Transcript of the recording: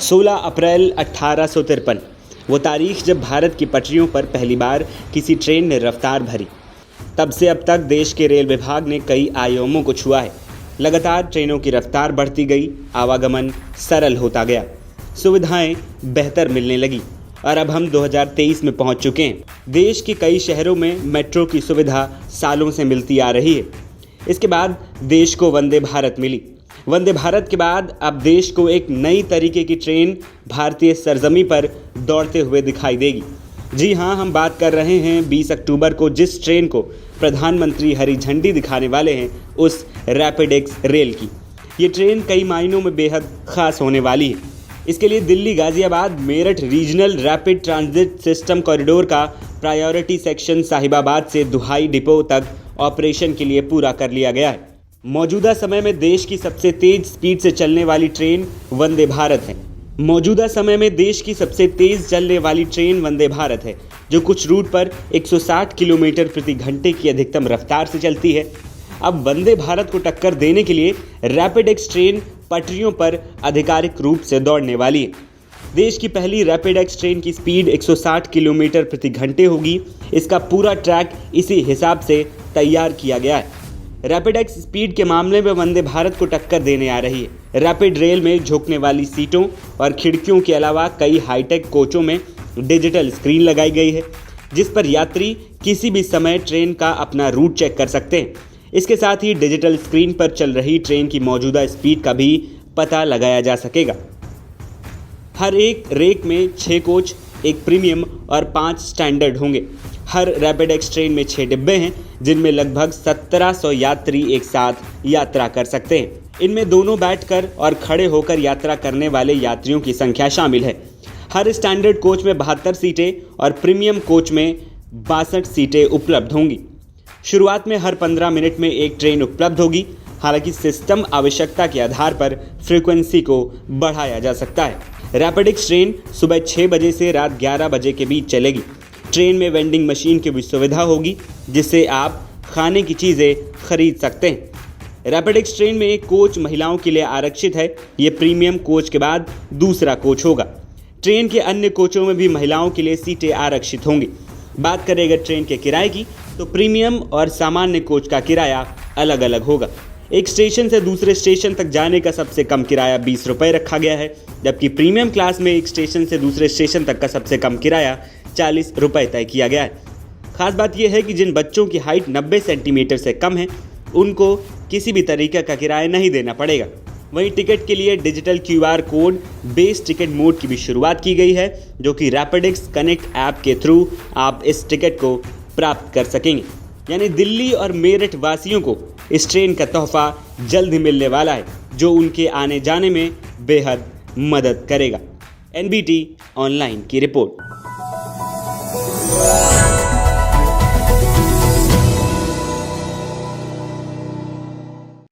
16 अप्रैल 1853 वो तारीख जब भारत की पटरियों पर पहली बार किसी ट्रेन ने रफ्तार भरी। तब से अब तक देश के रेल विभाग ने कई आयामों को छुआ है। लगातार ट्रेनों की रफ्तार बढ़ती गई, आवागमन सरल होता गया, सुविधाएं बेहतर मिलने लगी और अब हम 2023 में पहुंच चुके हैं। देश के कई शहरों में मेट्रो की सुविधा सालों से मिलती आ रही है। इसके बाद देश को वंदे भारत मिली। वंदे भारत के बाद अब देश को एक नई तरीके की ट्रेन भारतीय सरजमी पर दौड़ते हुए दिखाई देगी। जी हाँ, हम बात कर रहे हैं 20 अक्टूबर को जिस ट्रेन को प्रधानमंत्री हरी झंडी दिखाने वाले हैं, उस रैपिड एक्स रेल की। ये ट्रेन कई मायनों में बेहद खास होने वाली है। इसके लिए Delhi Ghaziabad Meerut regional rapid transit system corridor का प्रायोरिटी सेक्शन साहिबाबाद से दुहाई डिपो तक ऑपरेशन के लिए पूरा कर लिया गया है। मौजूदा समय में देश की सबसे तेज स्पीड से चलने वाली ट्रेन वंदे भारत है। वंदे भारत है, जो कुछ रूट पर 160 किलोमीटर प्रति घंटे की अधिकतम रफ्तार से चलती है। अब वंदे भारत को टक्कर देने के लिए रैपिड एक्स ट्रेन पटरियों पर आधिकारिक रूप से दौड़ने वाली है। देश की पहली रैपिड एक्स ट्रेन की स्पीड 160 किलोमीटर प्रति घंटे होगी। इसका पूरा ट्रैक इसी हिसाब से तैयार किया गया है। रैपिड एक्स स्पीड के मामले में वंदे भारत को टक्कर देने आ रही है। रैपिड रेल में झुकने वाली सीटों और खिड़कियों के अलावा कई हाईटेक कोचों में डिजिटल स्क्रीन लगाई गई है, जिस पर यात्री किसी भी समय ट्रेन का अपना रूट चेक कर सकते हैं। इसके साथ ही डिजिटल स्क्रीन पर चल रही ट्रेन की मौजूदा स्पीड का भी पता लगाया जा सकेगा। हर एक रेक में 6 कोच, एक प्रीमियम और 5 स्टैंडर्ड होंगे। हर रैपिड एक्स ट्रेन में 6 डिब्बे हैं, जिनमें लगभग 1700 यात्री एक साथ यात्रा कर सकते हैं। इनमें दोनों बैठकर और खड़े होकर यात्रा करने वाले यात्रियों की संख्या शामिल है। हर स्टैंडर्ड कोच में 72 सीटें और प्रीमियम कोच में 62 सीटें उपलब्ध होंगी। शुरुआत में हर 15 मिनट में एक ट्रेन उपलब्ध होगी। हालांकि सिस्टम आवश्यकता के आधार पर फ्रीक्वेंसी को बढ़ाया जा सकता है। रैपिड एक्स ट्रेन सुबह 6 बजे से रात 11 बजे के बीच चलेगी। ट्रेन में वेंडिंग मशीन की भी सुविधा होगी, जिससे आप खाने की चीज़ें खरीद सकते हैं। रैपिड एक्स ट्रेन में एक कोच महिलाओं के लिए आरक्षित है। ये प्रीमियम कोच के बाद दूसरा कोच होगा। ट्रेन के अन्य कोचों में भी महिलाओं के लिए सीटें आरक्षित होंगी। बात करें अगर ट्रेन के किराए की, तो प्रीमियम और सामान्य कोच का किराया अलग अलग होगा। एक स्टेशन से दूसरे स्टेशन तक जाने का सबसे कम किराया 20 रुपये रखा गया है, जबकि प्रीमियम क्लास में एक स्टेशन से दूसरे स्टेशन तक का सबसे कम किराया 40 रुपये तय किया गया है। खास बात यह है कि जिन बच्चों की हाइट 90 सेंटीमीटर से कम है, उनको किसी भी तरीके का किराया नहीं देना पड़ेगा। वहीं टिकट के लिए digital QR code based ticket mode की भी शुरुआत की गई है, जो कि रैपिड एक्स कनेक्ट ऐप के थ्रू आप इस टिकट को प्राप्त कर सकेंगे। यानी दिल्ली और मेरठ वासियों को इस ट्रेन का तोहफा जल्द ही मिलने वाला है, जो उनके आने जाने में बेहद मदद करेगा। NBT ऑनलाइन की रिपोर्ट।